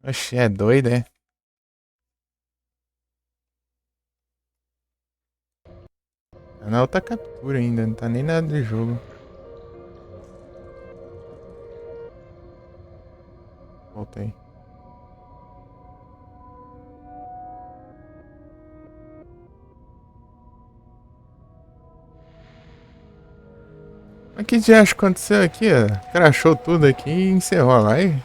Oxe, é doido, é? Tá na outra captura ainda, não tá nem nada de jogo. Voltei. Mas que diacho aconteceu aqui, ó? Crashou tudo aqui e encerrou a live.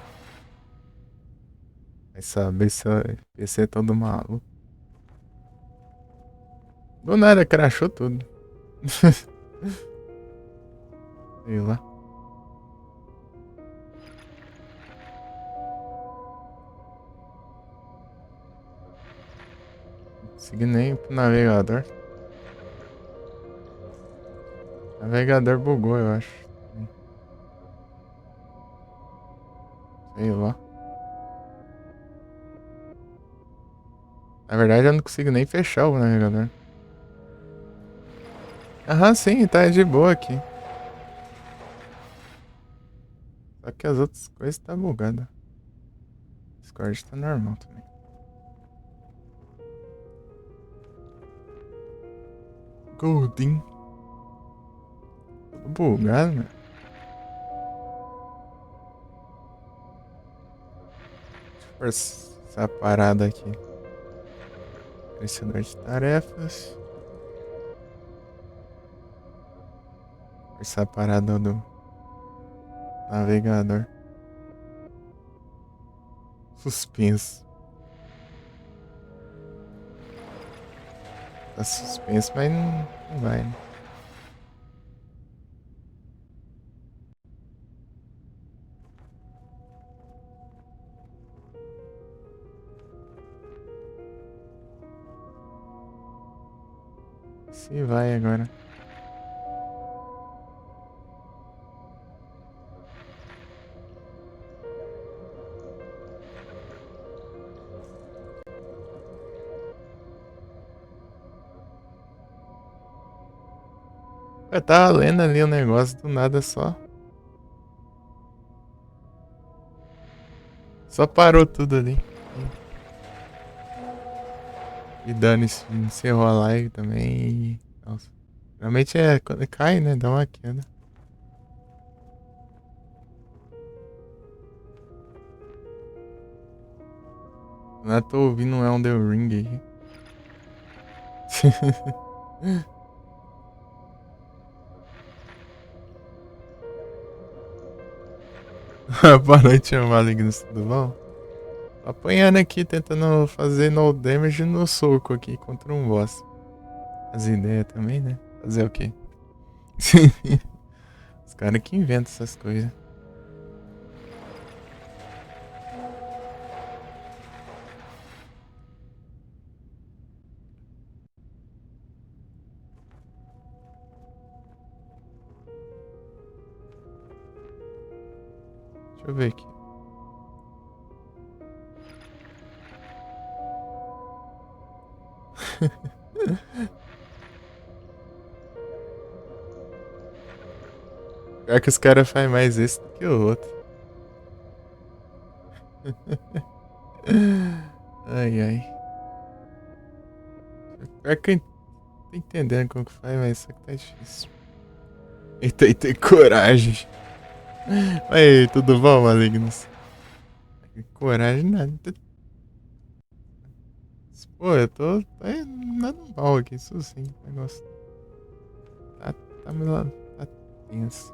Vai saber se o PC é todo maluco. Do nada, crashou tudo. Sei lá. Não consegui nem ir pro navegador. O navegador bugou, eu acho. Sei lá. Na verdade, eu não consigo nem fechar o navegador. Aham, sim, tá de boa aqui. Só que as outras coisas tá bugada. Discord tá normal também. Goldin. Tudo bugado, né? Deixa eu forçar essa parada aqui. Gerenciador de tarefas. Forçar a parada do navegador. Suspenso. Tá suspenso, mas não vai, né? Se vai agora. Eu tava lendo ali o negócio do nada só. Só parou tudo ali. E dane-se, encerrou a live também. Nossa. Realmente é quando cai, né? Dá uma queda. Eu tô ouvindo um Elden Ring aí. Boa noite, meu maligno, tudo bom? Tô apanhando aqui, tentando fazer no damage no soco aqui contra um boss. As ideias também, né? Fazer o quê? Os caras que inventam essas coisas. Deixa eu ver aqui. Pior que os caras fazem mais esse do que o outro. Ai, ai. Pior que eu tô entendendo como que faz, mas só que tá difícil. Eita, e tem coragem. Aí, tudo bom, malignos? Coragem nada. Pô, eu tô andando mal aqui, isso sim. O negócio tá, tá, tá tenso.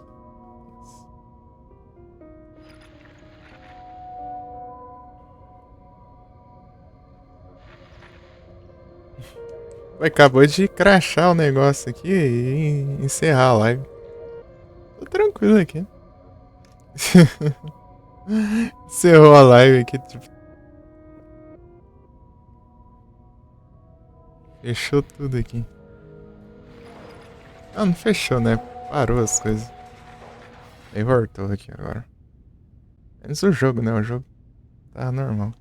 Acabou de crashar o negócio aqui e encerrar a live. Tô tranquilo aqui. Encerrou a live aqui, tipo, fechou tudo aqui. Ah, não fechou, né? Parou as coisas. Aí voltou aqui agora. Menos o jogo, né? O jogo tá normal.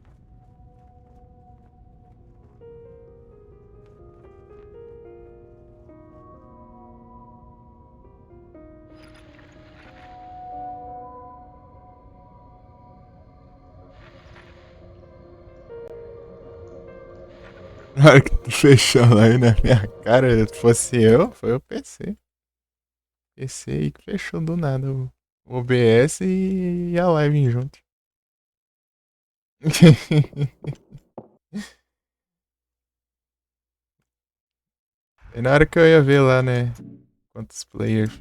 Na hora que tu fechou a live na minha cara, se fosse eu, foi o PC. PC aí que fechou do nada o OBS e a live junto. E na hora que eu ia ver lá, né? Quantos players.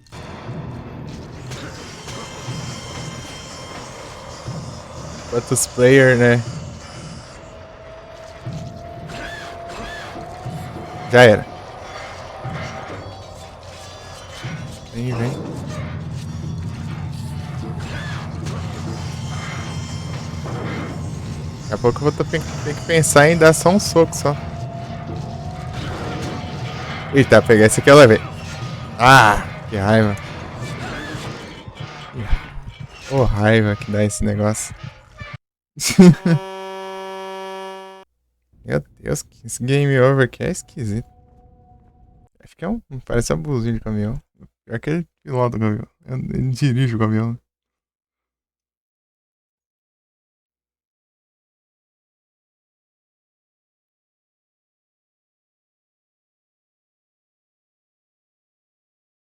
Quantos players, né? Já era. Vem, vem. Daqui a pouco eu vou ter que pensar em dar só um soco só. Eita, pegar esse aqui eu levei. Ah, que raiva. Ô, raiva que dá esse negócio. Meu Deus, que esse game over aqui é esquisito. Acho que é um. Parece um abusinho de caminhão. É aquele piloto do caminhão. Ele dirige o caminhão.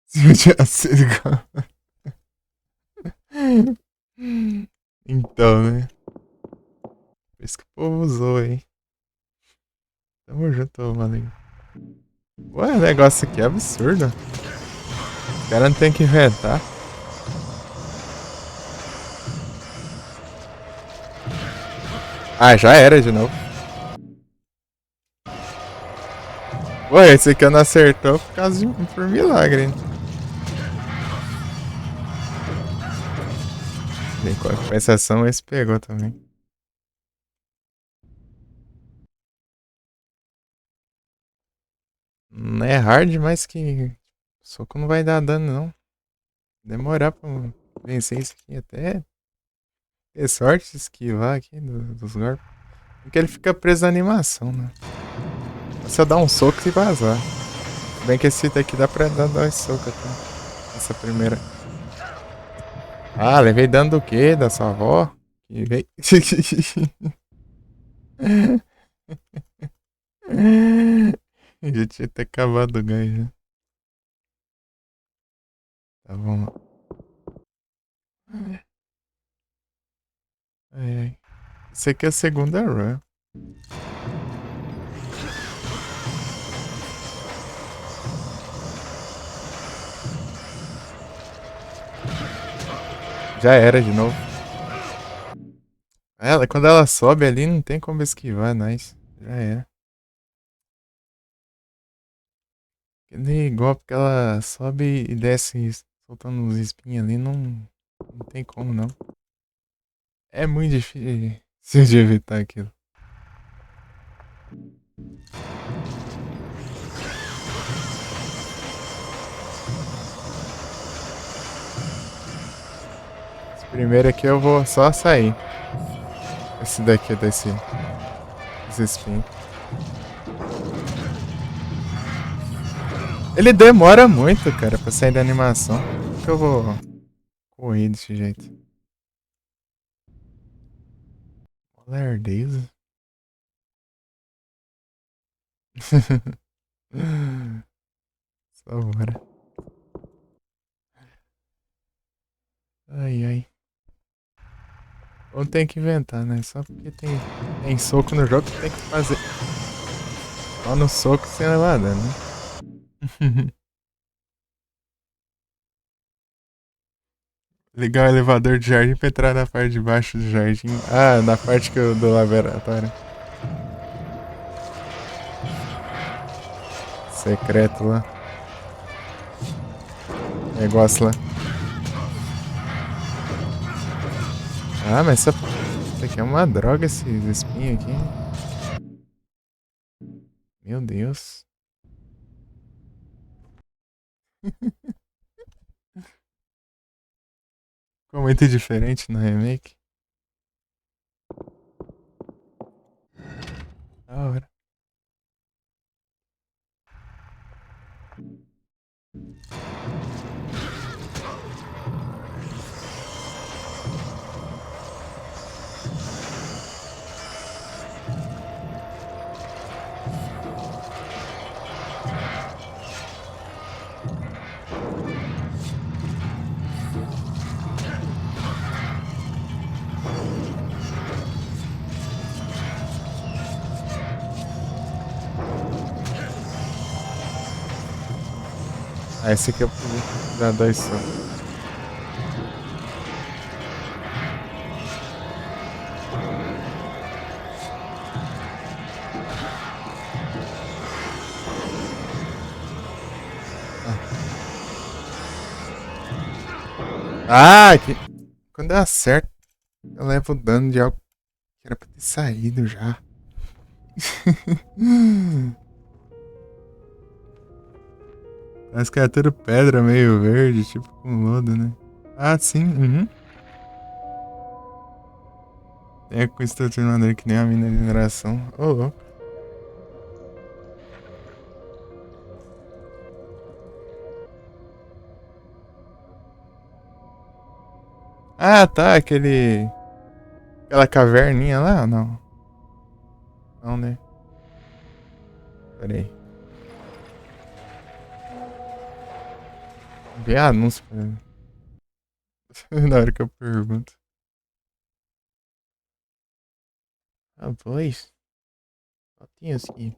Se eu tivesse sido então, né? Por isso que o povo usou, hein? Tamo junto, mano. Ué, o negócio aqui é absurdo. O cara não tem que inventar. Ah, já era de novo. Ué, esse aqui eu não acertou por causa de por milagre, hein? Em compensação, esse pegou também. Não é hard, mas que soco não vai dar dano, não. Demorar pra vencer isso aqui até ter sorte de esquivar aqui dos golpes. Porque ele fica preso na animação, né? Se eu dar um soco e vazar. Bem que esse daqui dá pra dar dois socos até. Essa primeira. Ah, levei dano do quê? Da sua avó? Que veio. Já tinha até acabado o ganho já. Tá bom. Ai, ai. Esse aqui é a segunda run. Já era de novo. Quando ela sobe ali, não tem como esquivar, nice. Já era. Aquele golpe que ela sobe e desce soltando uns espinhos ali, não tem como não. É muito difícil de evitar aquilo. Esse primeiro aqui eu vou só sair. Esse daqui, esse espinho. Ele demora muito, cara, pra sair da animação. Por que eu vou correr desse jeito? Lerdeza. Só bora. Ai, ai. Ou tem que inventar, né? Só porque tem soco no jogo que tem que fazer. Só no soco sem levar dano, né? Ligar o elevador de jardim pra entrar na parte de baixo do jardim. Ah, na parte do laboratório. Secreto lá. Negócio lá. Ah, mas isso aqui é uma droga, esses espinhos aqui. Meu Deus. Ficou muito diferente no remake. Da hora. Ah, esse aqui eu vou dar dois socos. Ah, que... quando eu acerto, eu levo dano de algo que era pra ter saído já. As criaturas pedra meio verde, tipo com lodo, né? Ah, sim, uhum. É com estrutura de madeira que nem a mina de mineração. Ô, louco. Ah, tá, aquele... Aquela caverninha lá? Não. Não, né? Pera aí. Vê anúncio pra mim. Na hora que eu pergunto. Ah, pois. Só tinha aqui.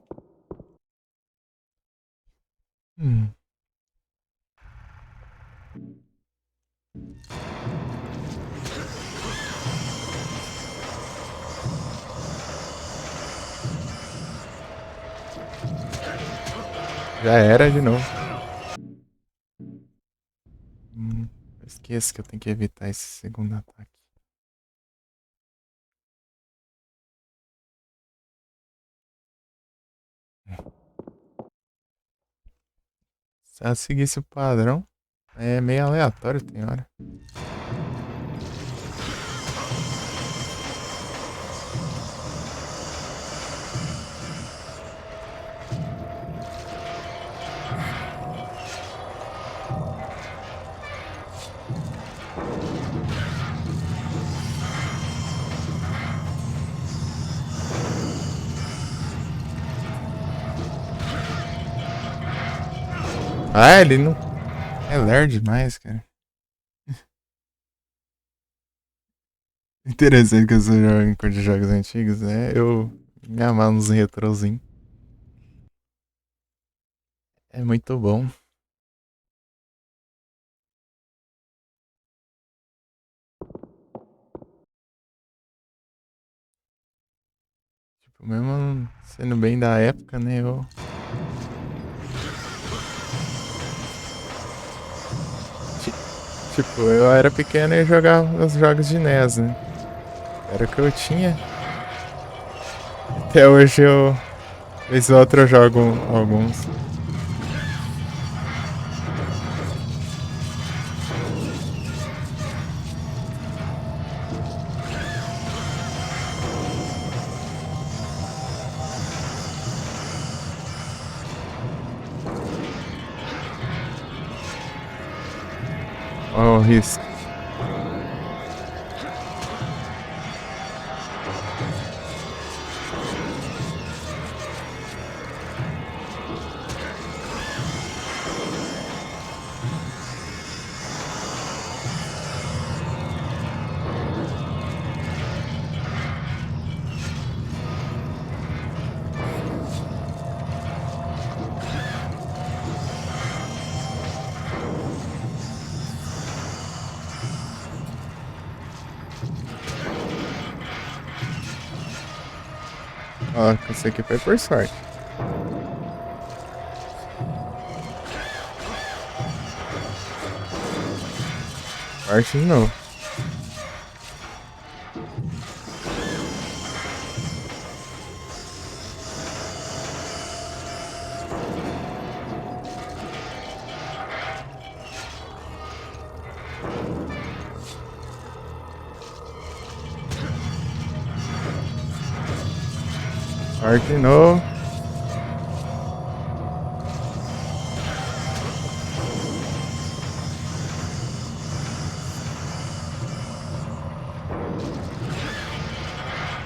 Hum. Já era de novo. Eu esqueço que eu tenho que evitar esse segundo ataque. Se ela seguisse o padrão, é meio aleatório, tem hora. Ah, ele não. É ler demais, cara. Interessante que eu sou jovem com de jogos antigos, né? Eu me amava nos retrozinhos. É muito bom. Tipo, mesmo sendo bem da época, né? Ti- Tipo, eu era pequeno e jogava os jogos de NES, né? Era o que eu tinha. Até hoje eu. Vez ou outra eu jogo alguns. Ó, o risco. Ó, esse aqui foi por sorte. Sorte de novo. Sorte de novo.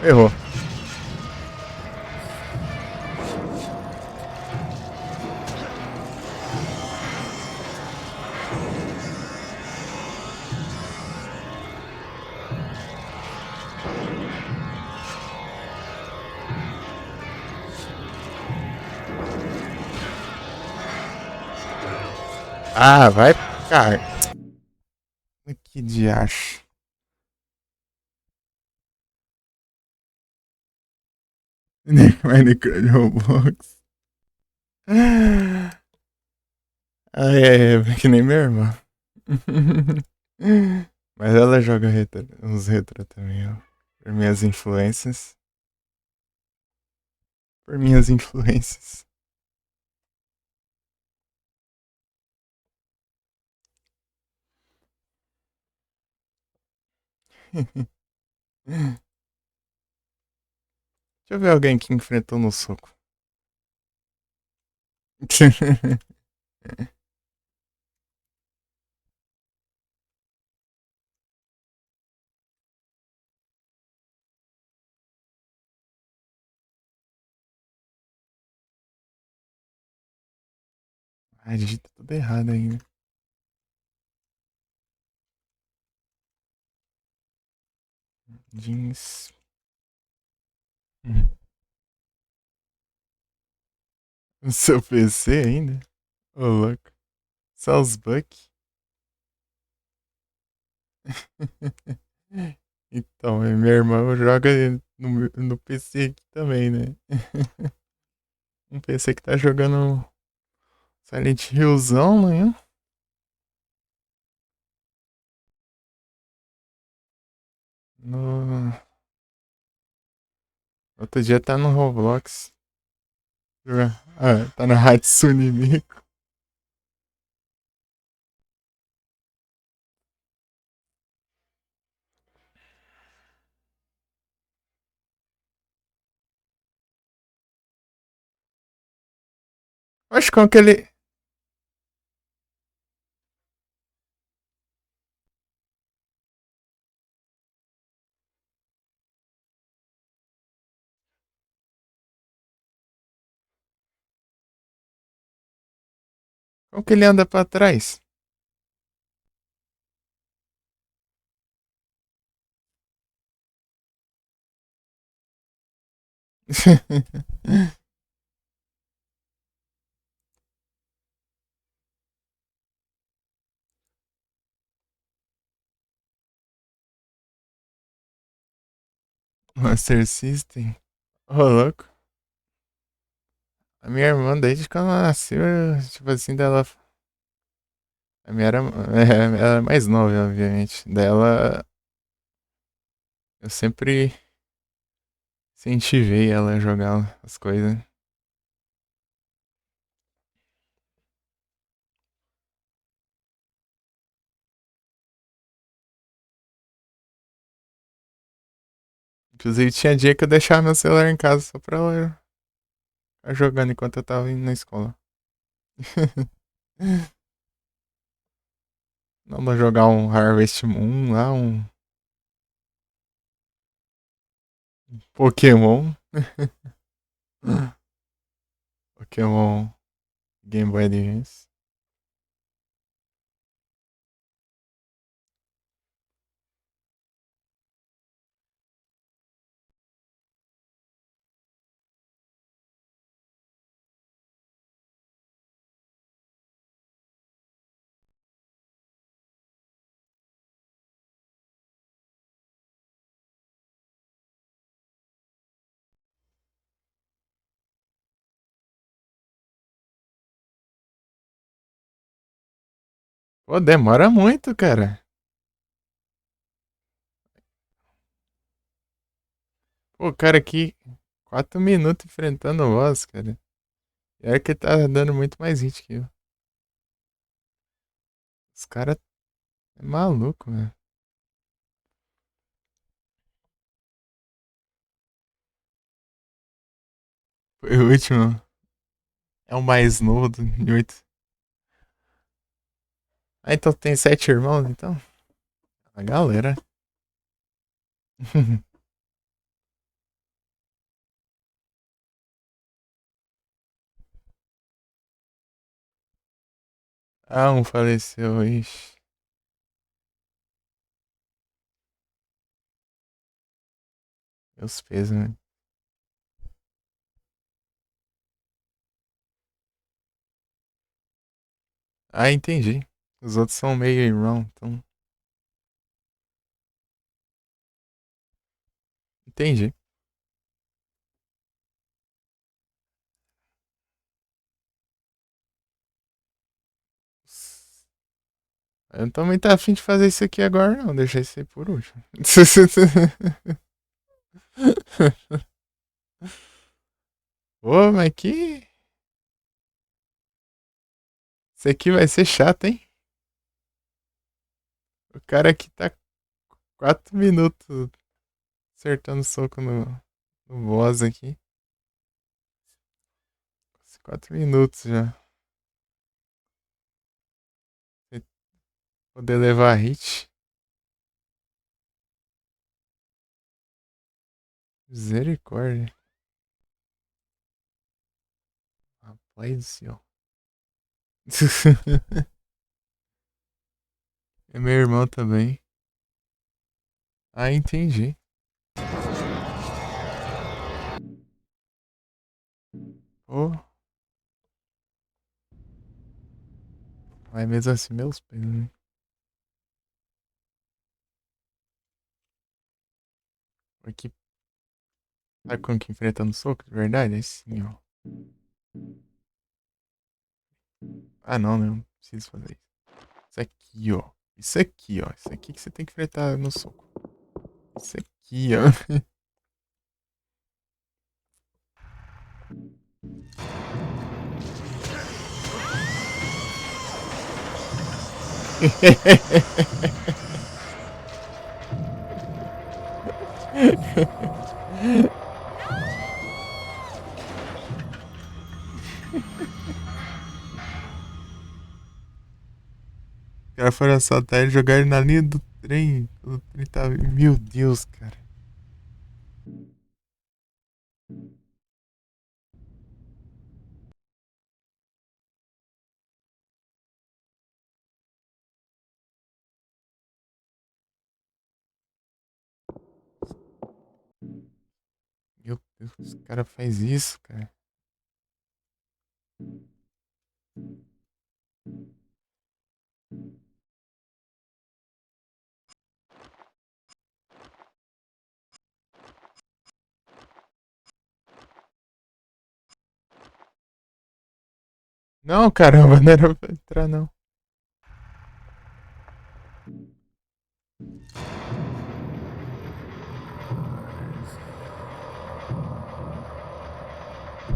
Errou. Ah, vai. Cara, que diacho. Minecraft Roblox. Ai, é que nem minha irmã. Mas ela joga retro, uns retro também, ó. Por minhas influências. Por minhas influências. Deixa eu ver alguém que enfrentou no soco. Ai, digita tudo errado ainda. Jeans. No seu PC ainda? Ô, louco. Só os bugs. Então, minha irmã joga no PC aqui também, né? Um PC que tá jogando Silent Hillzão, né? No... Outro dia tá no Roblox. Ah, tá na Hatsune Miku. Acho como que ele. Como que ele anda pra trás? Master System. Ô, louco. A minha irmã, desde que ela nasceu, tipo assim, dela. A minha era, ela era mais nova, obviamente. Dela, eu sempre incentivei ela a jogar as coisas. Inclusive, tinha dia que eu deixava meu celular em casa só pra ela ficar jogando enquanto eu tava indo na escola. Vamos jogar um Harvest Moon lá, um Pokémon. Pokémon Game Boy Advance. Pô, demora muito, cara. Pô, cara, aqui 4 minutos enfrentando o boss, cara. E é que tá dando muito mais hit que eu. Os caras é maluco, velho. Foi o último. É o mais novo de 8. Ah, então tem 7 irmãos, então? A galera. Ah, um faleceu, ixi. Meus pesos, né? Ah, entendi. Os outros são meio irmão, então. Entendi. Eu também tá afim de fazer isso aqui agora, não. Deixa isso aí por último. Ô, mas que. Isso aqui vai ser chato, hein? O cara aqui tá 4 minutos acertando soco no boss aqui. 4 minutos já. Sem poder levar hit. Misericórdia. Rapaz do céu. É meu irmão também. Ah, entendi. Pô, mas mesmo assim, meus pés, né? Aqui, sabe como que enfrentando soco? De verdade? É assim, ó. Ah, não, né? Eu não preciso fazer isso. Isso aqui, ó. Isso aqui, ó. Isso aqui que você tem que enfrentar no soco. Isso aqui, ó. Os caras foram assaltar ele e jogar ele na linha do trem. O trem tá... Meu Deus, cara. Meu Deus, os caras fazem isso, cara. Não, caramba, não era pra entrar, não.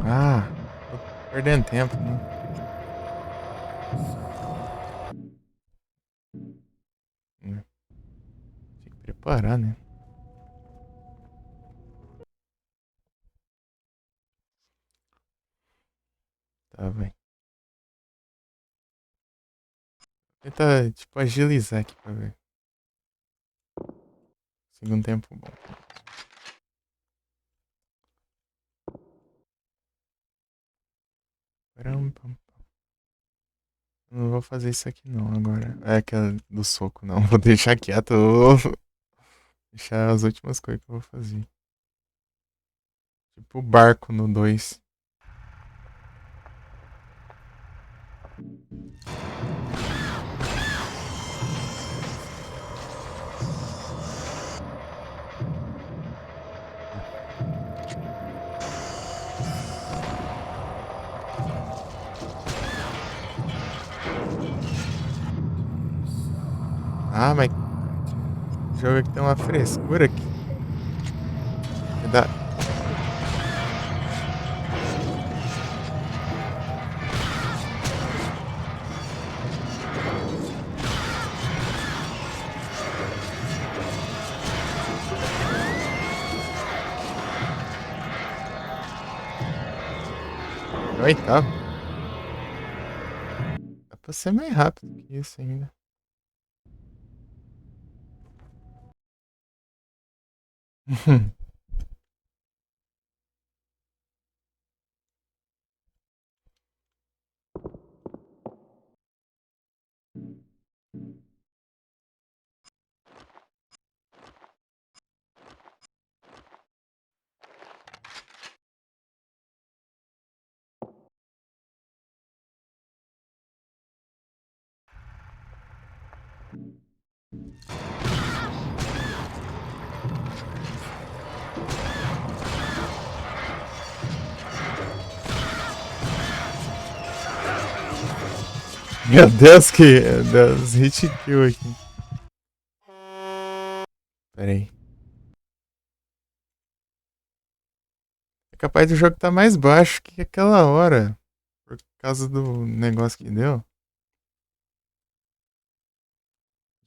Ah, tô perdendo tempo, né? Tinha que preparar, né? Tá, vai. Tenta, tipo, agilizar aqui pra ver. Segundo tempo bom. Param, pam. Não vou fazer isso aqui não agora. É aquela do soco, não. Vou deixar quieto. Vou deixar as últimas coisas que eu vou fazer. Tipo o barco no 2. Ah, mas o jogo aqui tem uma frescura aqui. Me dá... É o oitavo. Dá pra ser mais rápido que isso ainda. Meu Deus, que. Deus, hit kill aqui. Pera aí. É capaz do jogo estar mais baixo que aquela hora. Por causa do negócio que deu.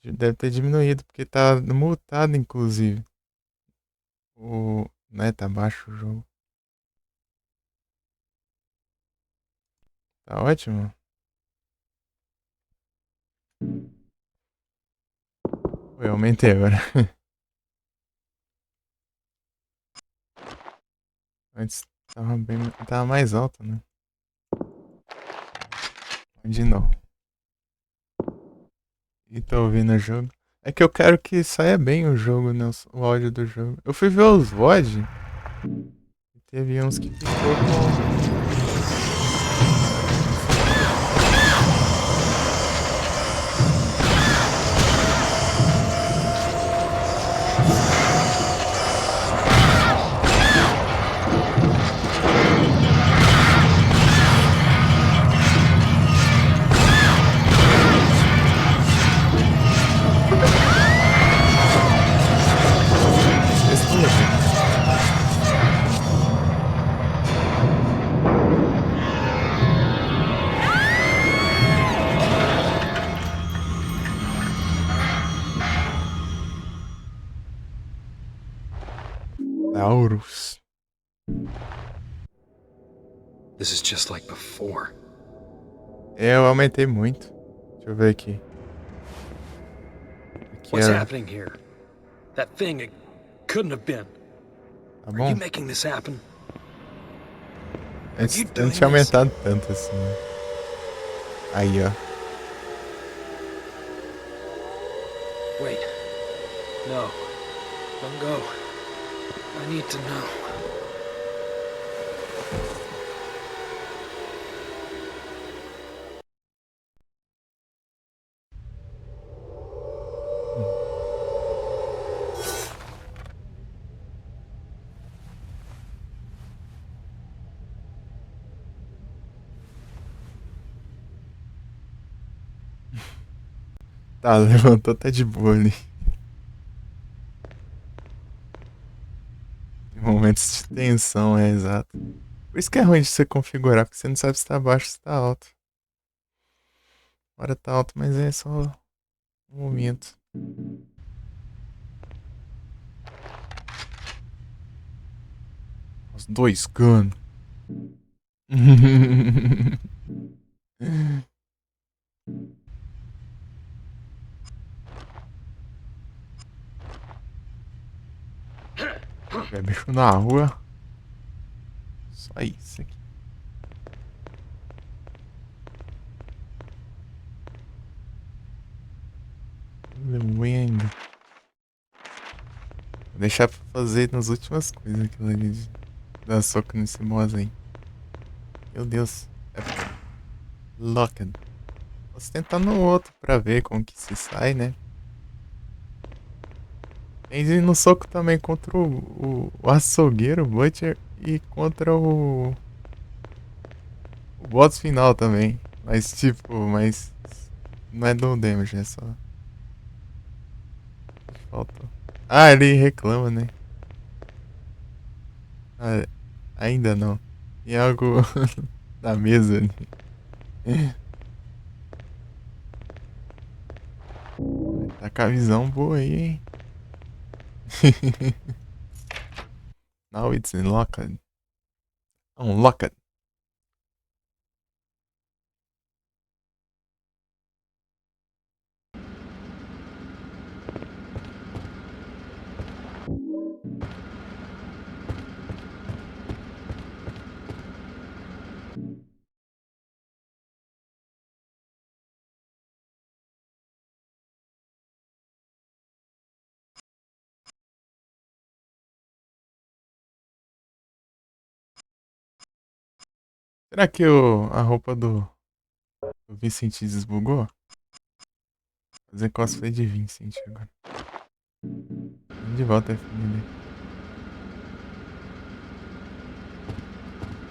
Deve ter diminuído, porque tá multado, inclusive. O. Né, tá baixo o jogo. Tá ótimo. Eu aumentei agora. Antes tava bem. Tava mais alto, né? De novo. E tô ouvindo o jogo. É que eu quero que saia bem o jogo, né? O áudio do jogo. Eu fui ver os VOD. E teve uns que ficou com. Sexto level. Taurus. This is just like before. Eu aumentei muito. Deixa eu ver aqui. Aqui What's era. happening here? That thing, it couldn't have been. Tá Are you bom? making this happen? Antes you eu não doing tinha this? aumentado tanto assim. Né? Aí, ó. Wait. No. Don't go. I need to know. Tá, levantou, tá de boa ali. Em momentos de tensão, é exato. Por isso que é ruim de você configurar, porque você não sabe se tá baixo ou se tá alto. Agora tá alto, mas é só um momento. Os dois canos. É bicho na rua. Só isso aqui. Ruim ainda. Vou deixar pra fazer nas últimas coisas aquilo ali de dar soco nesse boss aí. Meu Deus. É locked. Posso tentar no outro pra ver como que se sai, né? Tem de ir no soco também contra o açougueiro, o Butcher, e contra o boss final também. Mas tipo, mas não é no damage, é só. Falta. Ah, ele reclama, né? Ah, ainda não. Tem algo na mesa ali. Tá com a visão boa aí, hein? Now it's unlocked. Unlocked. Será que a roupa do Vincent desbugou? Vou fazer cosplay de Vincent agora. Vamos de volta, família.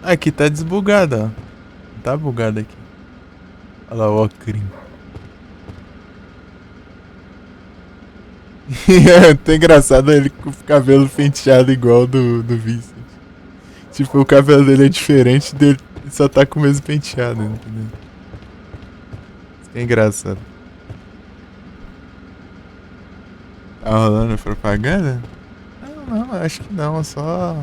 Aqui tá desbugado, ó. Não tá bugado aqui. Olha lá o Ocrin. É até engraçado ele com o cabelo penteado igual do Vincent. Tipo, o cabelo dele é diferente dele, só tá com o mesmo penteado, entendeu? Isso que é engraçado. Tá rolando propaganda? Não, acho que não, só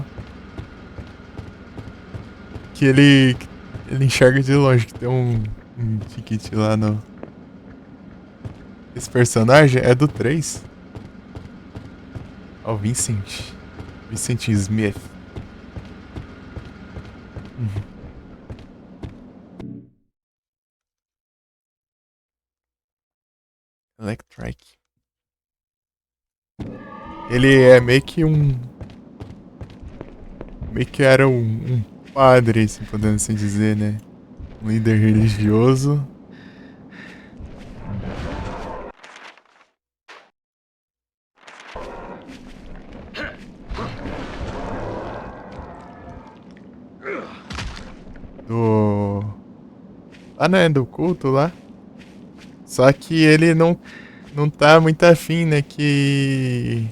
que ele enxerga de longe que tem um ticket lá no. Esse personagem é do 3. Ó, o Vincent. Vincent Smith. Uhum. Electric. Ele é meio que um. Meio que era um padre, se podemos assim dizer, né? Um líder religioso. Do. Lá né, do culto lá. Só que ele não tá muito afim, né? Que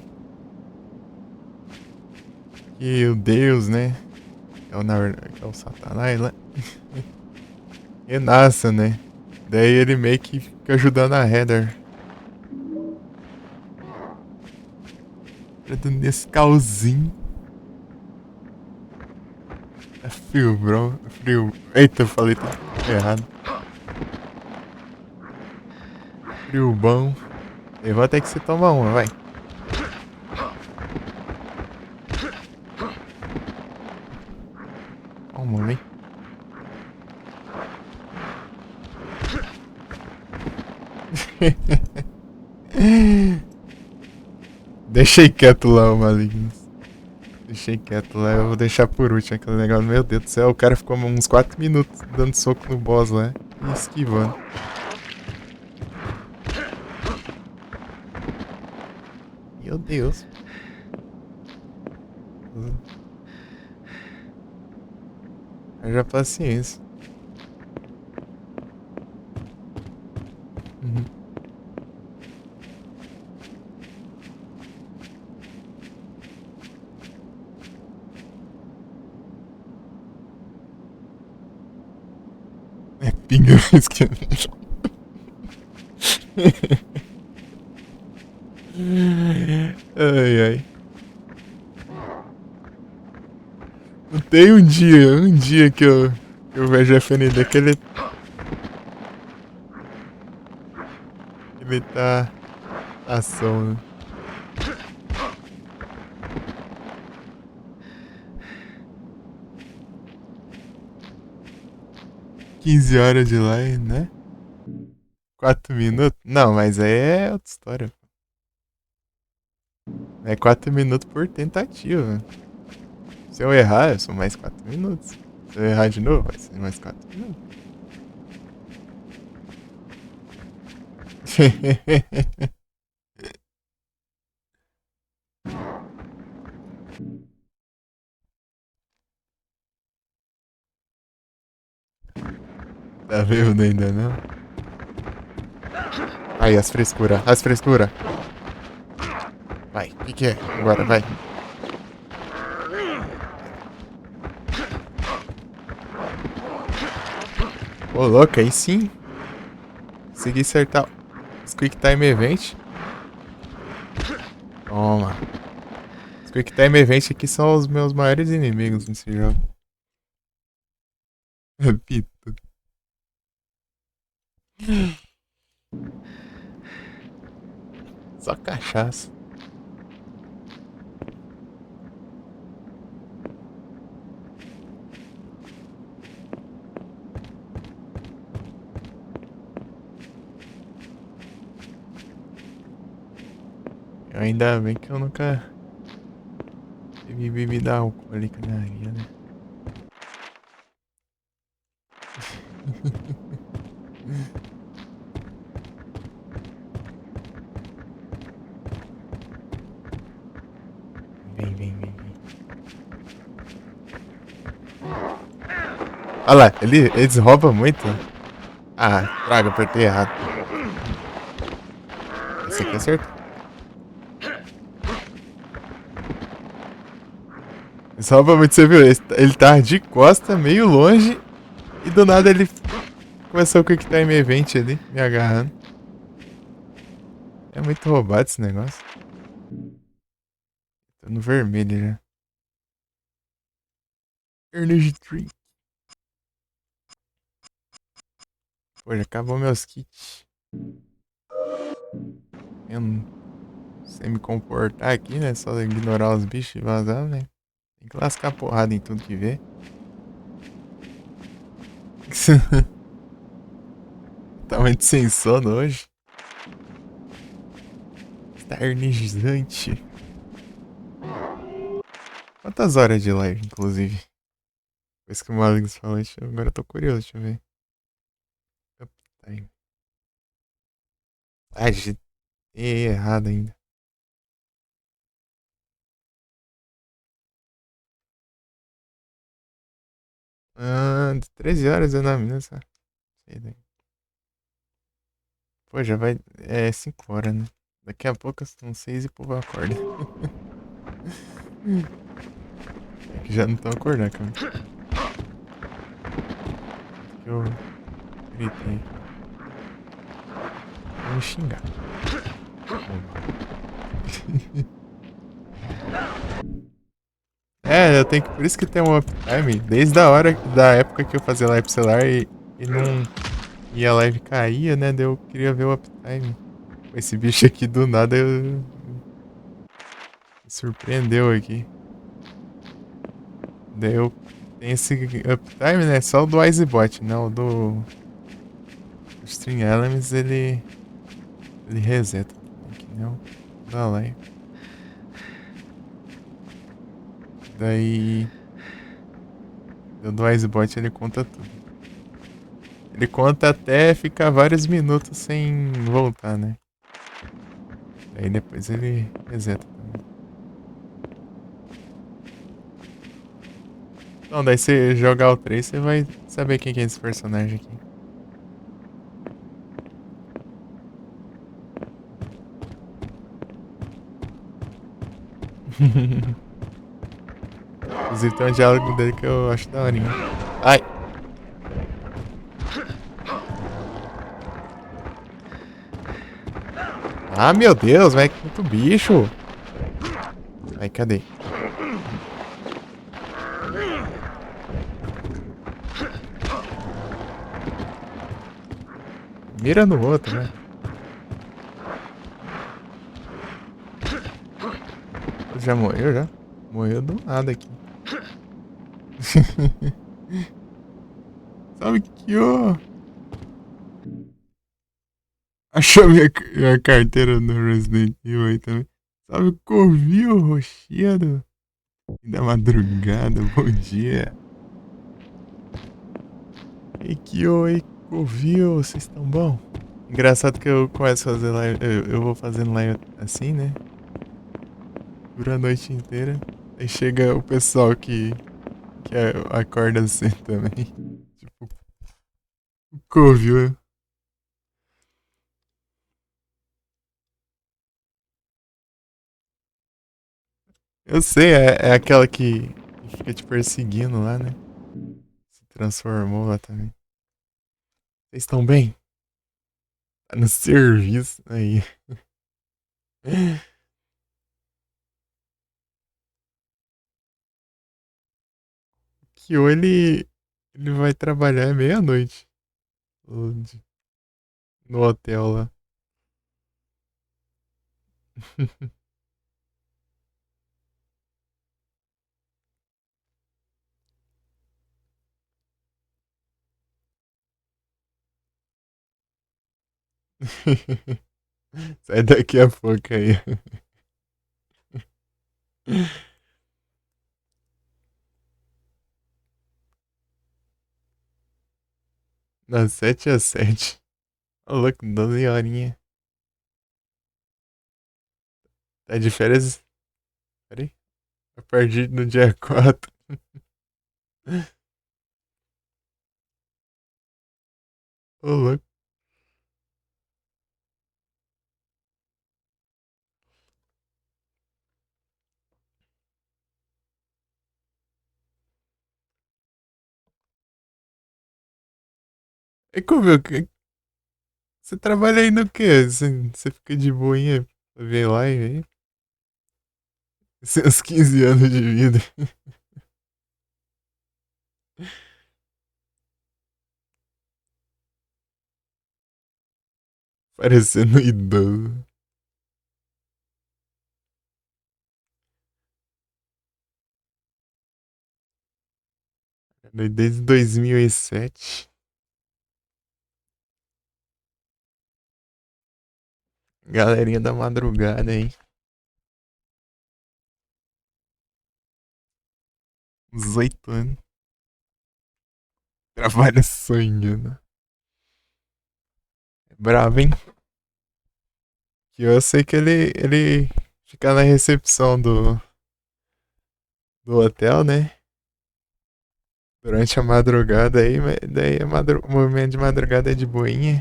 o Deus, né? Que é o Satanás lá. Renasça, né? Daí ele meio que fica ajudando a Heather. Do Nescauzinho. É frio, bro. Frio. Eita, eu falei tudo errado. Frio bom. Eu vou ter que você tomar uma, vai. Calma, vem. Deixei quieto lá o Malignos. Deixei quieto lá, eu vou deixar por último aquele negócio. Meu Deus do céu, o cara ficou uns 4 minutos dando soco no boss lá e esquivando. Meu Deus. Haja paciência. Uhum. É pinga esquerda. Ai, ai. Não tem um dia que eu vejo a FND que ele tá ação, né? 15 horas de live, né? 4 minutos? Não, mas aí é outra história. É 4 minutos por tentativa. Se eu errar, são mais 4 minutos. Se eu errar de novo, vai ser mais 4 minutos. Tá vendo ainda não? Aí, as frescuras, as frescuras. Vai, o que é? Agora, vai. Ô, louco, aí sim. Consegui acertar os Quick Time Event. Toma. Os Quick Time Event aqui são os meus maiores inimigos nesse jogo. Repito. Só cachaça. Ainda bem que eu nunca tive bebida alcoólica na vida, né? Vem. Olha lá, eles roubam muito. Ah, droga, apertei errado. Esse aqui acertou. Só pra você ver, ele tá de costa, meio longe, e do nada ele começou com o Quick Time Event ali, me agarrando. É muito roubado esse negócio. Tô no vermelho já. Energy Drink. Pô, já acabou meus kits. Eu não sei me comportar aqui, né? Só ignorar os bichos e vazar, né? Tem que lascar porrada em tudo que vê. Tá muito sem sono hoje. Está energizante. Quantas horas de live, inclusive? Depois que o Malix falou, agora eu tô curioso, deixa eu ver. Uptime. Ah, digitei errado ainda. Ah, 13 horas eu não me só. Sei daí. Pô, já vai. É 5 horas, né? Daqui a pouco são 6 e o povo acorda. É que já não estão acordando, cara. Que eu gritei aqui. Vou me xingar. É, eu tenho que. Por isso que tem um uptime. Desde a hora da época que eu fazia live pro celular e não. E a live caía, né? Daí eu queria ver o uptime. Esse bicho aqui do nada me surpreendeu aqui. Daí eu tenho esse uptime, né? Só o do Icebot, né? O do String Elements ele reseta. Que nem o da live. Daí o do Icebot ele conta tudo. Ele conta até ficar vários minutos sem voltar, né? Daí depois ele reseta também. Então, daí você jogar o 3, você vai saber quem que é esse personagem aqui. Inclusive tem um diálogo dele que eu acho daorinha. Ai! Ah, meu Deus, vai que muito bicho! Ai, cadê? Mira no outro, né? Já morreu, já? Morreu do nada aqui. Sabe que ó. Achou minha carteira no Resident Evil aí também. Sabe o Covil rochedo? Da madrugada, bom dia. E que oi, Covil, vocês estão bom? Engraçado que eu começo a fazer live, eu vou fazendo live assim, né? Dura a noite inteira. Aí chega o pessoal que acorda assim também. Tipo, Covil. Eu sei, é aquela que fica te perseguindo lá, né? Se transformou lá também. Vocês estão bem? Tá no serviço aí. Que ou ele vai trabalhar meia-noite no hotel lá. Sai daqui a pouco aí. Das 7 às 7. Ô, louco, 12 horinha. Tá de férias? Peraí. A partir do dia 4. Ô, louco. E como eu... Você trabalha aí no quê? Você fica de boinha pra ver live aí? Seus 15 anos de vida. Parecendo idoso. Desde 2007. Galerinha da madrugada, hein? Uns 8 anos. Trabalha sonhando. É bravo, hein? Que eu sei que ele fica na recepção do hotel, né? Durante a madrugada aí, mas daí o movimento de madrugada é de boinha.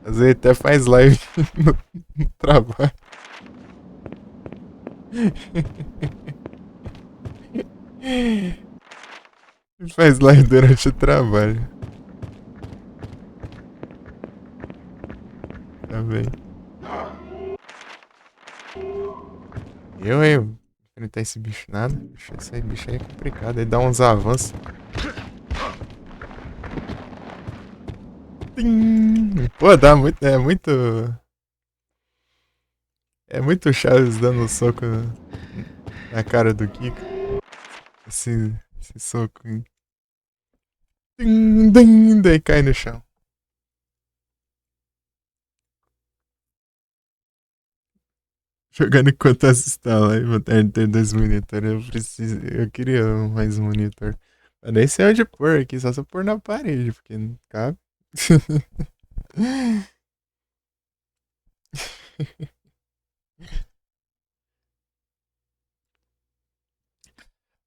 Às vezes até faz live no trabalho. Faz live durante o trabalho. Tá bem. Eu enfrentar esse bicho nada. Esse bicho aí é complicado. Ele dá uns avanços. Tim! Pô, dá muito. É muito. É muito Chaves dando soco na cara do Kiko. Esse soco. Tim, tim, daí cai no chão. Jogando enquanto assista a live, vou ter dois monitores. Eu queria mais um monitor. Eu nem sei onde pôr aqui, só se eu pôr na parede, porque não cabe.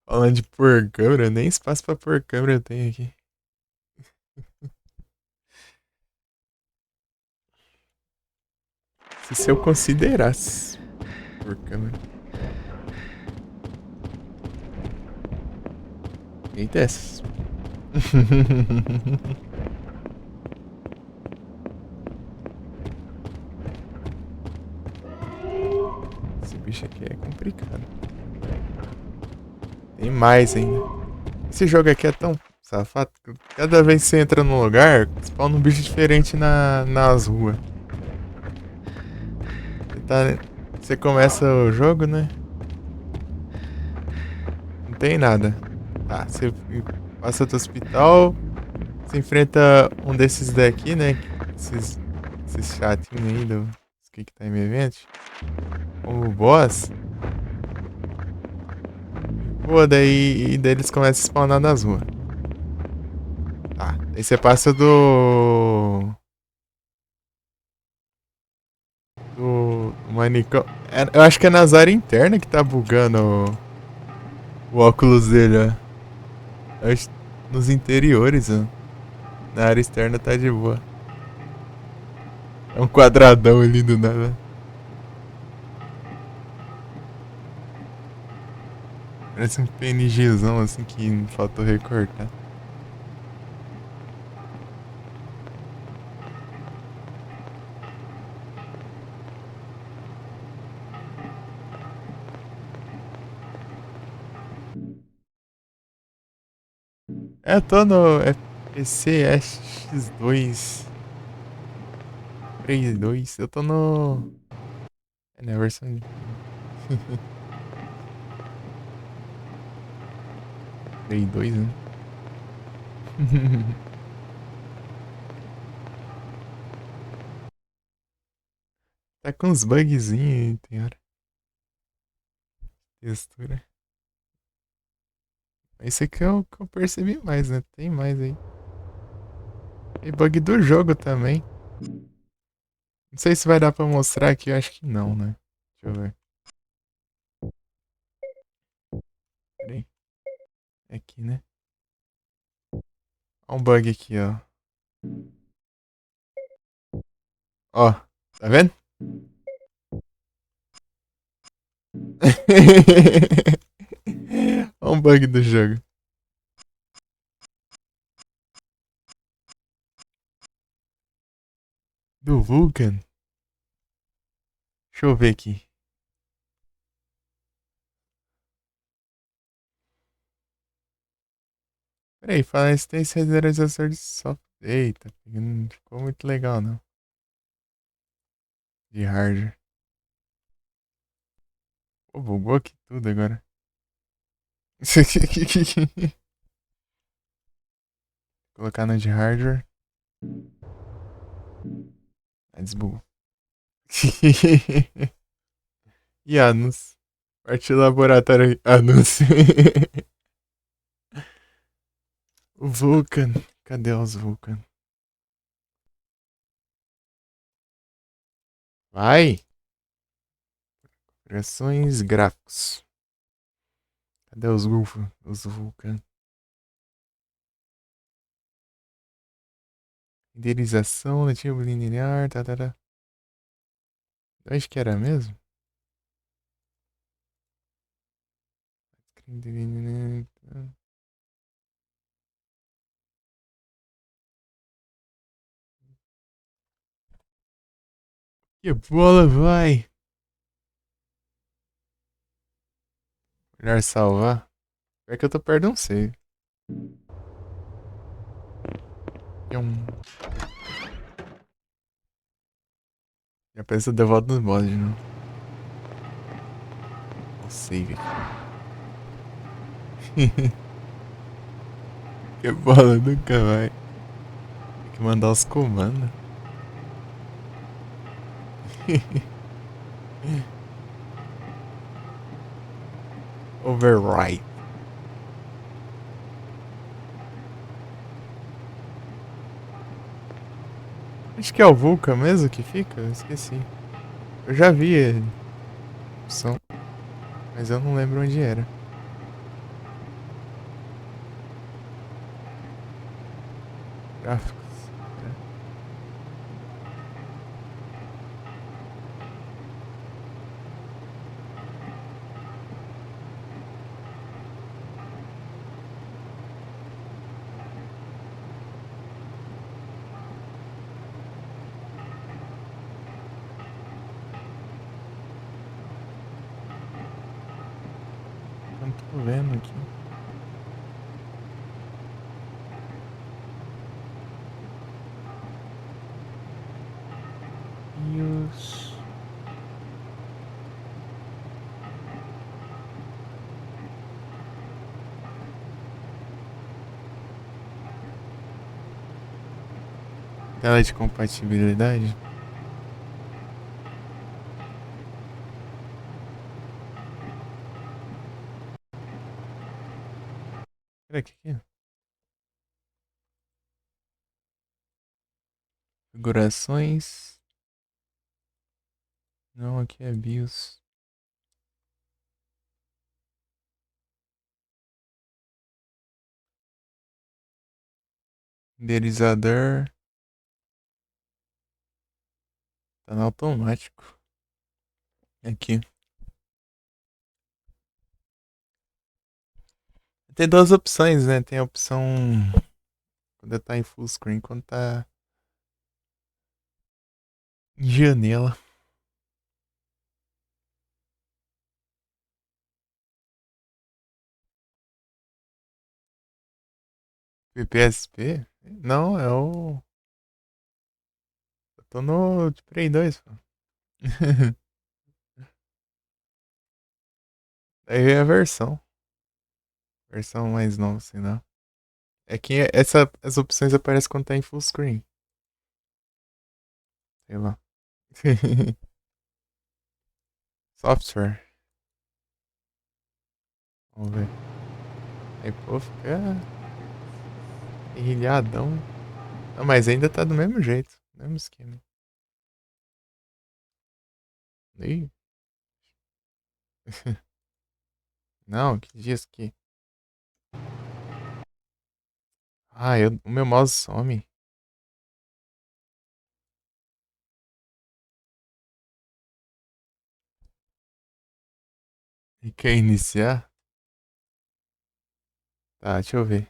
Falando de pôr câmera, nem espaço pra pôr câmera eu tenho aqui. Se eu considerasse pôr câmera. Eita, essas. Esse bicho aqui é complicado. Tem mais ainda. Esse jogo aqui é tão safado que cada vez que você entra num lugar, spawna um bicho diferente nas ruas. Você começa o jogo, né? Não tem nada. Tá, você passa do hospital, você enfrenta um desses daqui, né? Esses chatinhos aí do Quick Time Event. Como boss. Pô, daí eles começam a spawnar nas ruas. Tá, aí você passa do manicômio. Eu acho que é nas áreas internas que tá bugando o óculos dele, ó. Nos interiores, ó. Na área externa tá de boa. É um quadradão ali do nada. Parece um PNGzão assim que faltou recortar. É, eu tô no FPC SX2 32. Eu tô no. É na versão de. Play 2, né? Tá com uns bugzinhos aí, tem hora. Textura. Esse aqui é o que eu percebi mais, né? Tem mais aí. Tem bug do jogo também. Não sei se vai dar pra mostrar aqui, eu acho que não, né? Deixa eu ver. Peraí. É aqui, né? Ó um bug aqui, ó. Ó, tá vendo? Olha um bug do jogo. Do Vulcan? Deixa eu ver aqui. Peraí, fala isso tem renderização de software. Eita, não ficou muito legal não. De hardware. Pô, bugou aqui tudo agora. Colocar no de hardware. Aí desbugou. E anúncio. Parte laboratório anúncio. O Vulcan. Cadê os Vulcan? Vai! Operações gráficos. Cadê os Vulcan? Os Vulcan. Renderização, nativo linear, tá. Onde que era mesmo? Que bola, vai! Melhor salvar. É que eu tô perto de um save. Yum. Já pensa de volta nos mods, não? O save aqui. Que bola, nunca vai. Tem que mandar os comandos. Override. Acho que é o Vulcan mesmo que fica? Eu esqueci. Eu já vi a opção, mas eu não lembro onde era. Gráficos. Não tô vendo aqui. BIOS. Tela de compatibilidade. Será que aqui? Configurações. Não, aqui é BIOS. Renderizador. Tá no automático. Aqui. Tem duas opções, né? Tem a opção quando tá em full screen, quando tá em janela. PPSP? Não, é o. Eu tô no Play 2, pô. Aí é a versão. Versão mais nova, assim, não. É que as opções aparecem quando tá em full screen. Sei lá. Software. Vamos ver. Aí, pô, fica enrilhadão. Não, mas ainda tá do mesmo jeito. Mesmo esquema. Ih. Não, que diz que. Ah, o meu mouse some. E quer iniciar? Tá, deixa eu ver.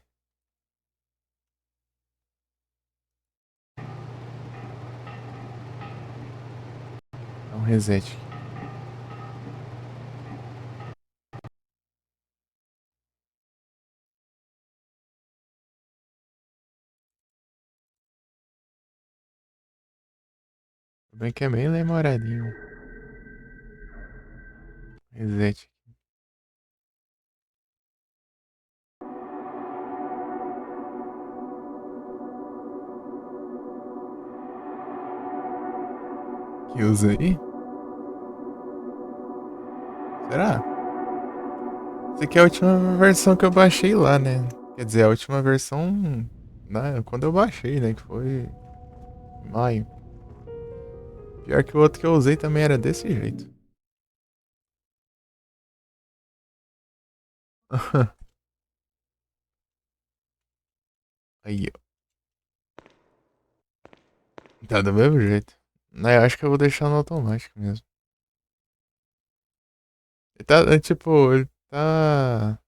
Dá um reset aqui. Tudo bem que é bem demoradinho. Reset. Que usa aí? Será? Essa aqui é a última versão que eu baixei lá, né? Quer dizer, a última versão, né, quando eu baixei, né? Que foi em maio. Pior que o outro que eu usei também era desse jeito. Aí, ó. Tá do mesmo jeito. Né, eu acho que eu vou deixar no automático mesmo. Ele tá, tipo, ele tá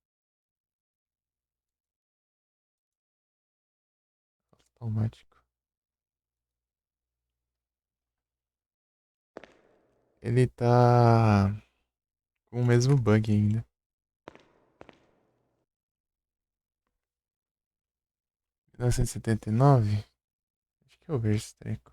automático. Ele tá com o mesmo bug ainda. 1979? Acho que eu vejo esse treco.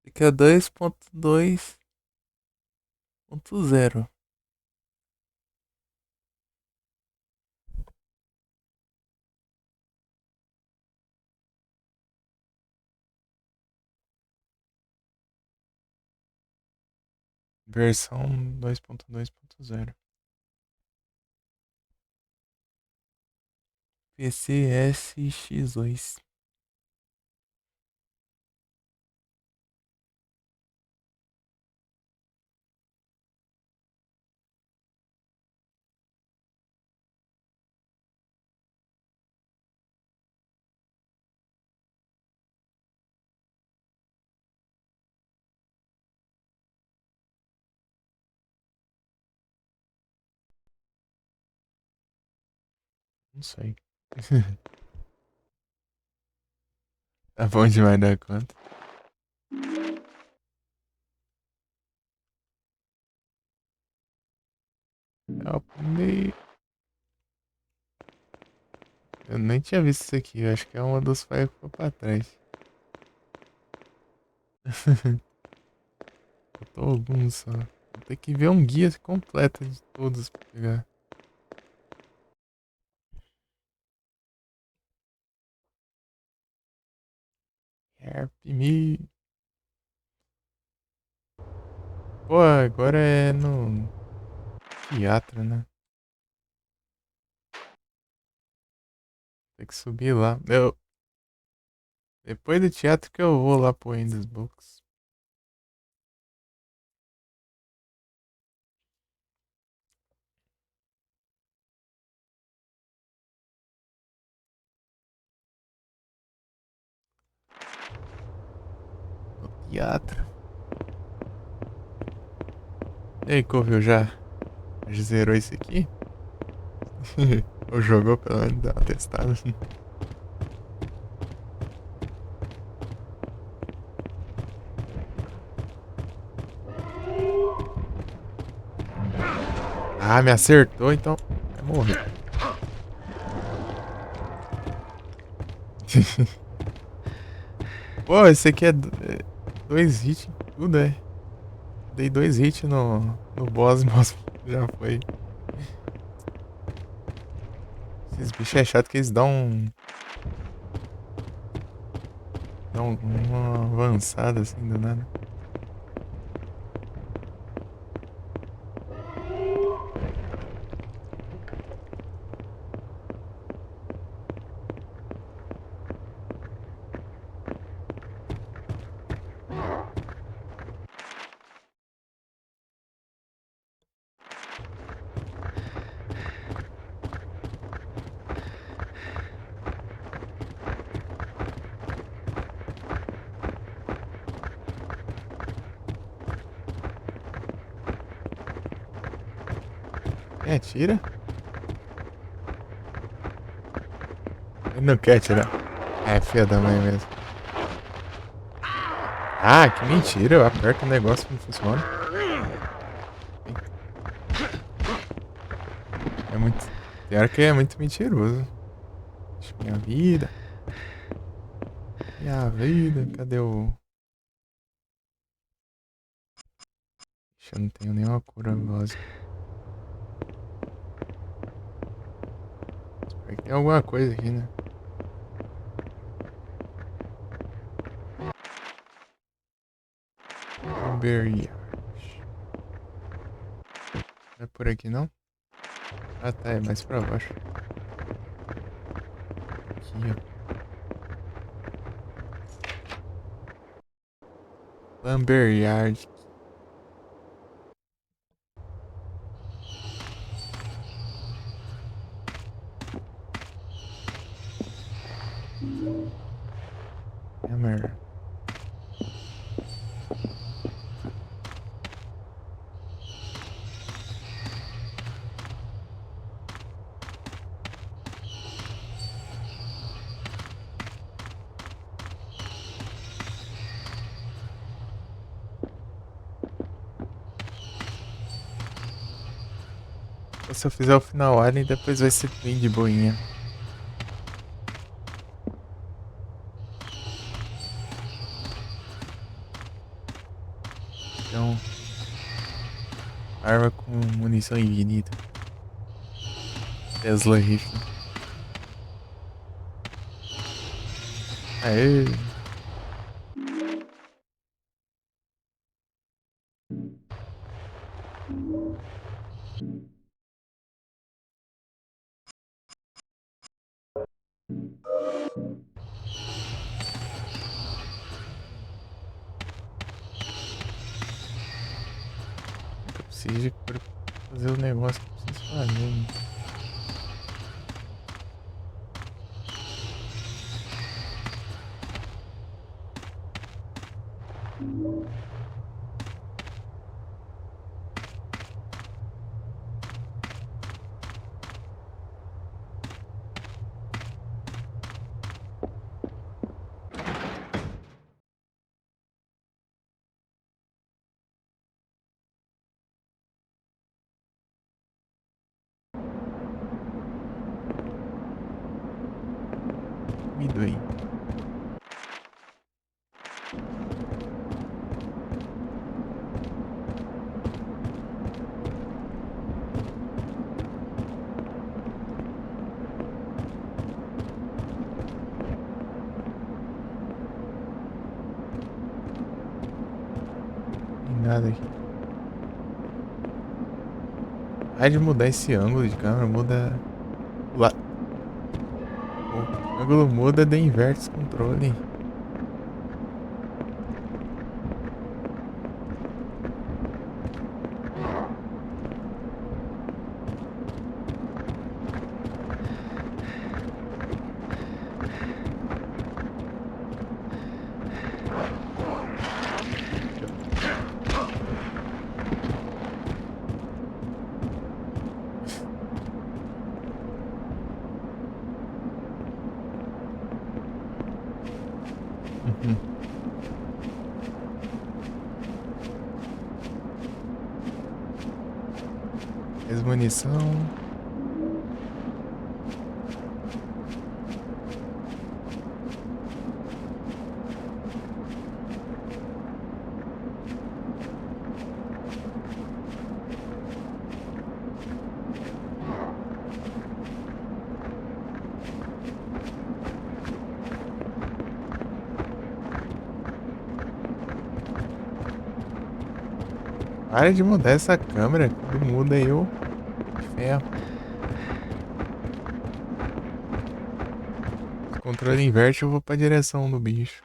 Fica 2.2.0. Versão 2.2.0. PCSX2. Não sei. Tá bom demais da conta. Help me. Eu nem tinha visto isso aqui. Eu acho que é uma dos files que ficou pra trás. Faltou alguns só. Vou ter que ver um guia completo de todos pra pegar. Help me. Pô, agora é no teatro, né? Tem que subir lá. Depois do teatro que eu vou lá pro Windows Books. No teatro. E aí, Covil, já zerou isso aqui? Ou jogou pelo menos, dá uma testada. Ah, me acertou, então vai morrer. Pô, esse aqui é 2 hits em tudo, é. Dei 2 hits no boss, mas já foi. Esses bichos é chato que eles dão uma avançada assim do nada. É, tira. Ele não quer tirar. É, filha da mãe mesmo. Ah, que mentira. Eu aperto o negócio e não funciona. É muito. Tem hora que é muito mentiroso. Deixa minha vida. Minha vida. Cadê o. Ixi, eu não tenho nenhuma cura básica. Espero que tenha alguma coisa aqui, né? Berry. Não é por aqui não? Ah tá, é mais pra baixo. Aqui, ó. Lumberyard. Hammer. Se eu fizer o final alien, depois vai ser bem de boinha. Então, arma com munição infinita. Tesla Rifle. Aê! Eu preciso de cura pra fazer o negócio que eu preciso fazer. Né? Midway. Tem nada aqui. Ai de mudar esse ângulo de câmera, muda. Lá. O ângulo muda de inverte controle. Uhum. Mais munição. Para de mudar essa câmera. Quando muda eu ferro. Se o controle inverte, eu vou pra direção do bicho.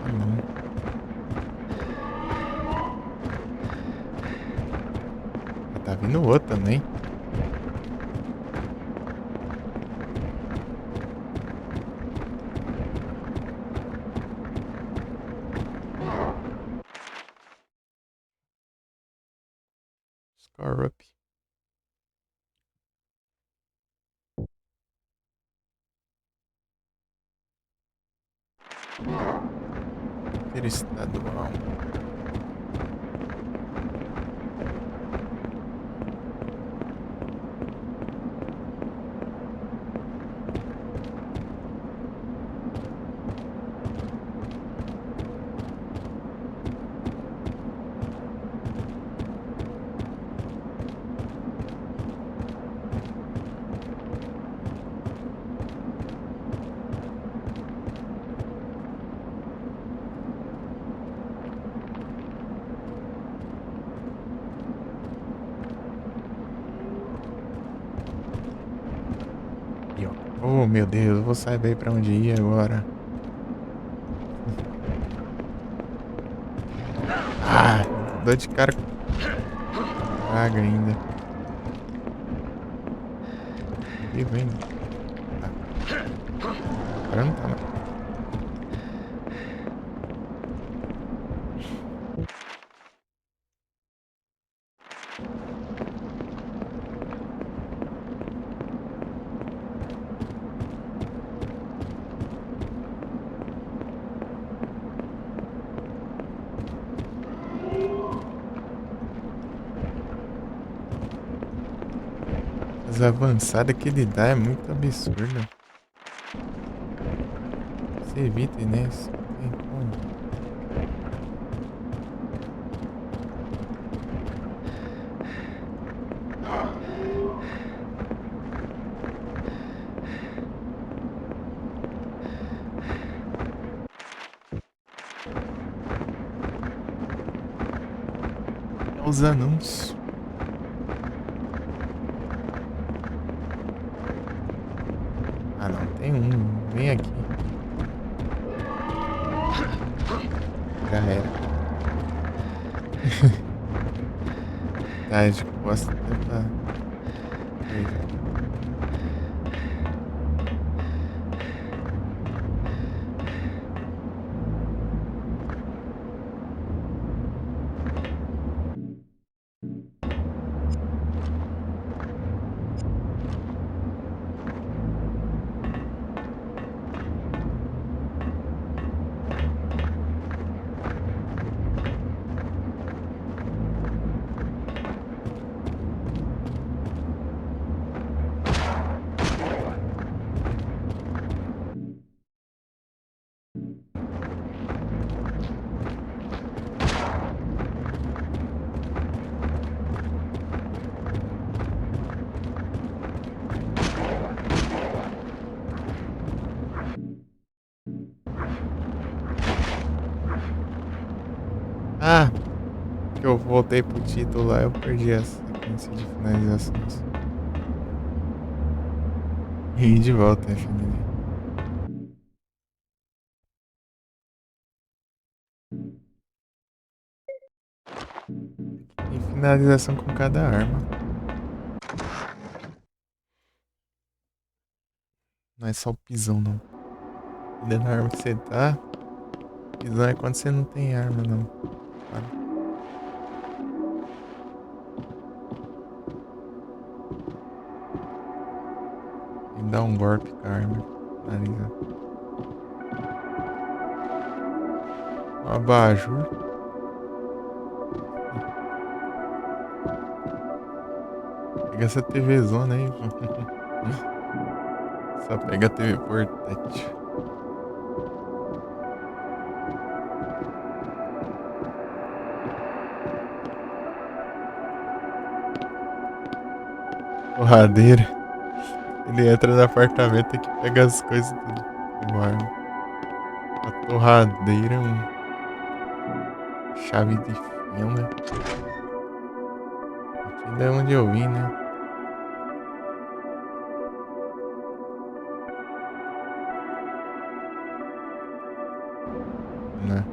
Ah, não. Tá vindo outro também. Scorup. Interestadual. Aqui, ó. Oh, meu Deus, eu vou saber pra onde ir agora. Ah, dou de cara com praga ainda. Vivo ainda. Tá. Agora não tá mais. As avançadas que ele dá é muito absurda. Você evita, Inês. Não tem como. É os anúncios. Ah, não. Tem um. Vem aqui. Já era. Tá, de costa até pra... Ah, que eu voltei pro título lá, eu perdi a sequência de finalizações. E de volta, FND. Tem finalização com cada arma. Não é só o pisão, não. Dependendo da arma que você tá, pisão é quando você não tem arma, não. Claro. E dá um golpe com a arma. Finaliza. Um abajur. Pega essa TV zona aí. Só pega a TV portátil. Porradeira. Ele entra no apartamento e que pega as coisas tudo como arma. A torradeira, Chave de fenda. Aqui é onde eu vim, né? Né?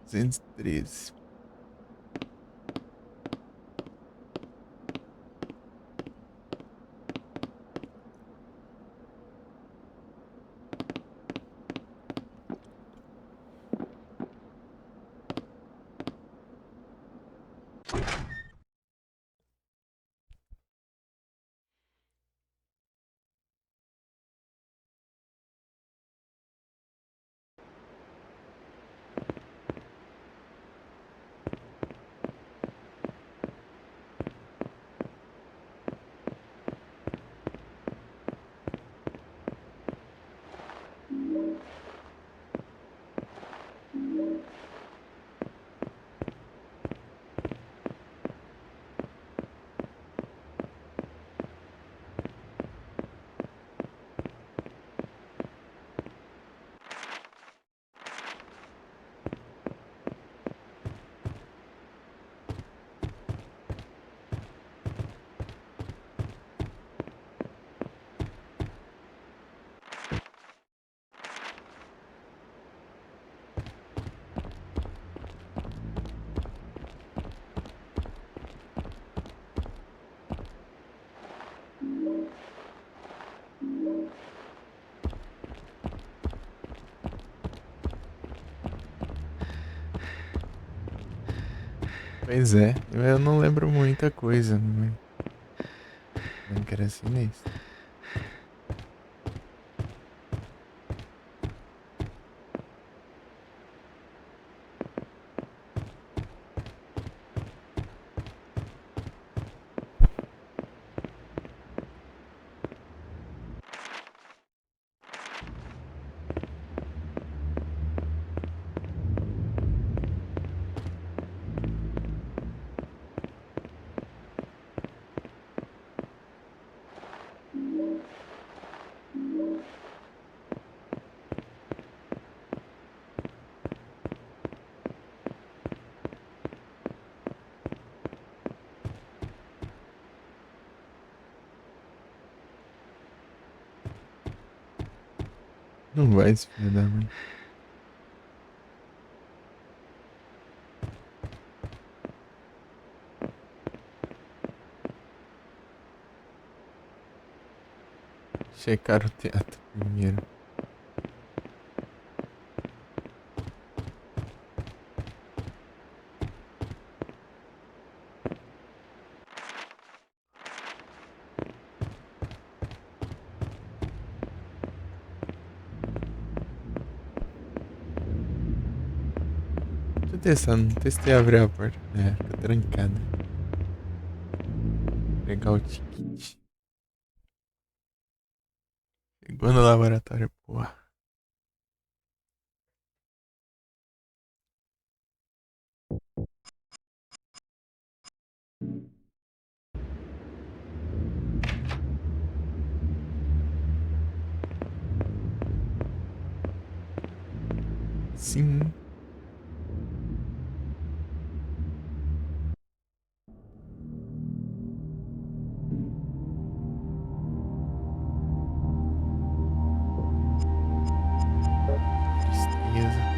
Duzentos e 13. Pois é, eu não lembro muita coisa, mas não cresci nisso. Não vai, esse filho da mãe. checar o teatro primeiro. Deixa eu testar, não testei abrir a porta. É, fica trancada. Pegar o ticket. Chegou no laboratório, porra. Sim. Tristeza.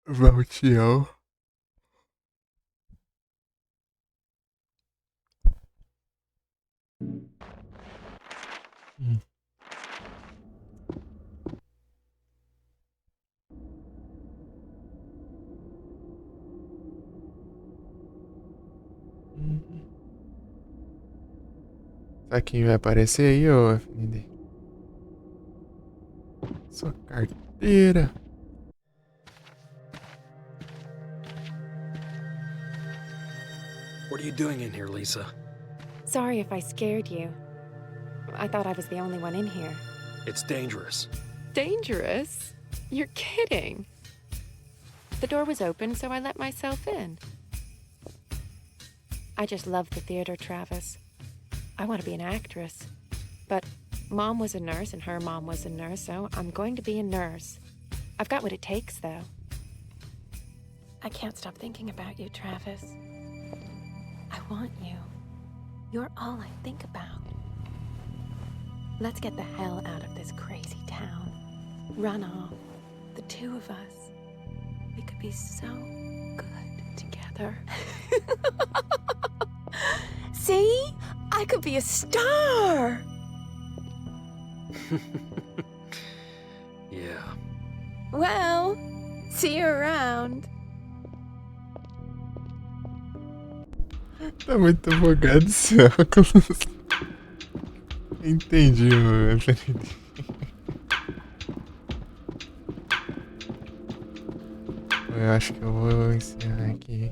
Valtiel. Hum. Sabe quem vai aparecer aí, ô FND? Sua carteira. What are you doing in here, Lisa? Sorry if I scared you. I thought I was the only one in here. It's dangerous. Dangerous? You're kidding. The door was open, so I let myself in. I just love the theater, Travis. I want to be an actress. But Mom was a nurse and her mom was a nurse, so I'm going to be a nurse. I've got what it takes, though. I can't stop thinking about you, Travis. I want you. You're all I think about. Let's get the hell out of this crazy town. Run off. The two of us. We could be so good together. her. See? I could be a star. Yeah. Well, see you around. Tá muito empolgado esse óculos. Entendi, mano. Eu acho que eu vou encerrar aqui.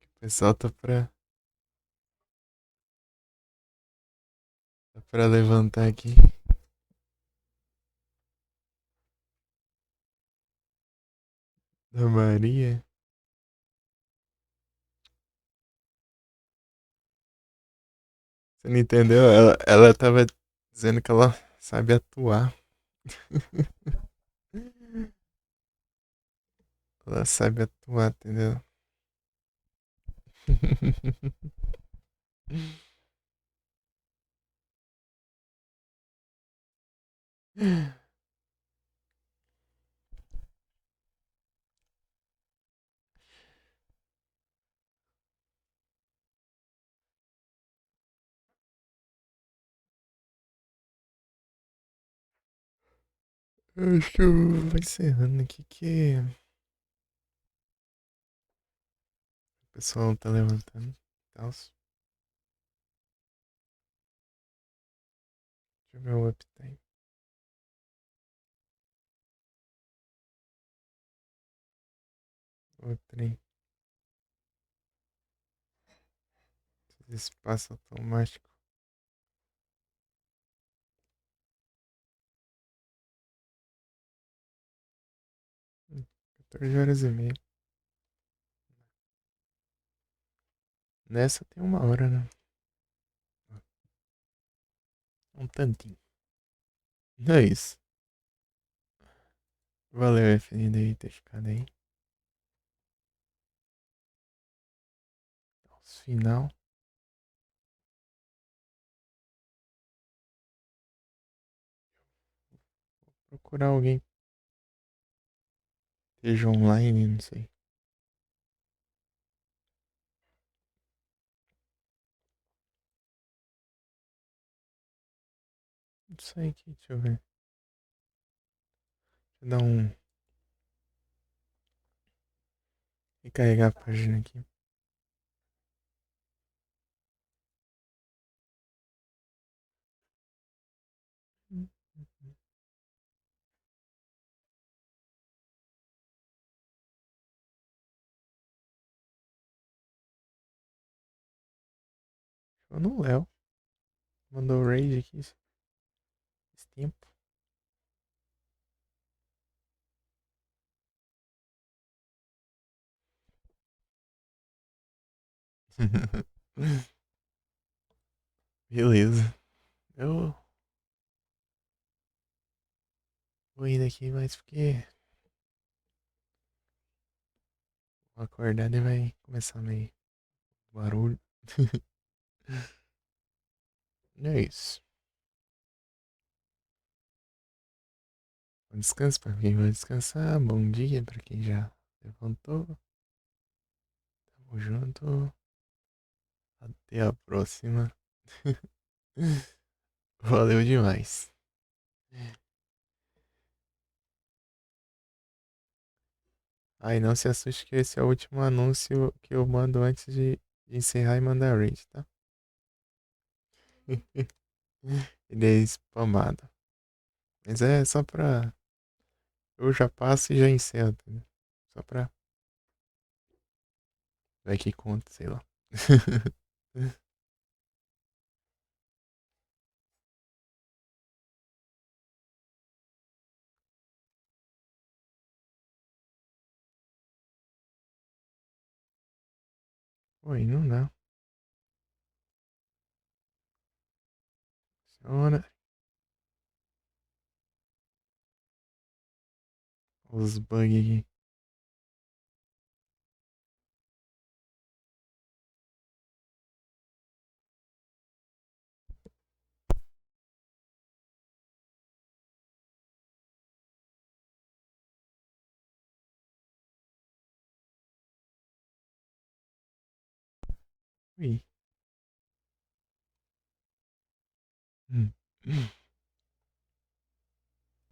O pessoal tá pra levantar aqui. Da Maria. Você não entendeu? Ela tava dizendo que ela sabe atuar. Ela sabe atuar, entendeu? Eu acho que eu vou encerrando aqui que o pessoal tá levantando. Deixa eu ver o uptime. O trem. Espaço automático. 14 horas e meia. Nessa tem 1 hora, né? Um tantinho. É isso. Valeu, FND, aí ter ficado aí. Final. Procurar alguém que esteja online, não sei. Não sei aqui, deixa eu ver. Deixa eu dar um. Recarregar a página aqui. Eu no Léo. Mandou raid aqui esse tempo. Beleza. Eu vou indo aqui, mas porque vou acordar e vai começar meio barulho. É isso. Bom descanso pra quem vai descansar. Bom dia pra quem já levantou. Tamo junto. Até a próxima. Valeu demais. Aí não se assuste que esse é o último anúncio que eu mando antes de encerrar e mandar raid, tá? Ele é spamado. Mas é só pra. Eu já passo e já encerro, entendeu? Só pra. Vai que conta, sei lá. Oi, não dá. Funciona. Os bugs aqui. Ui. Hum.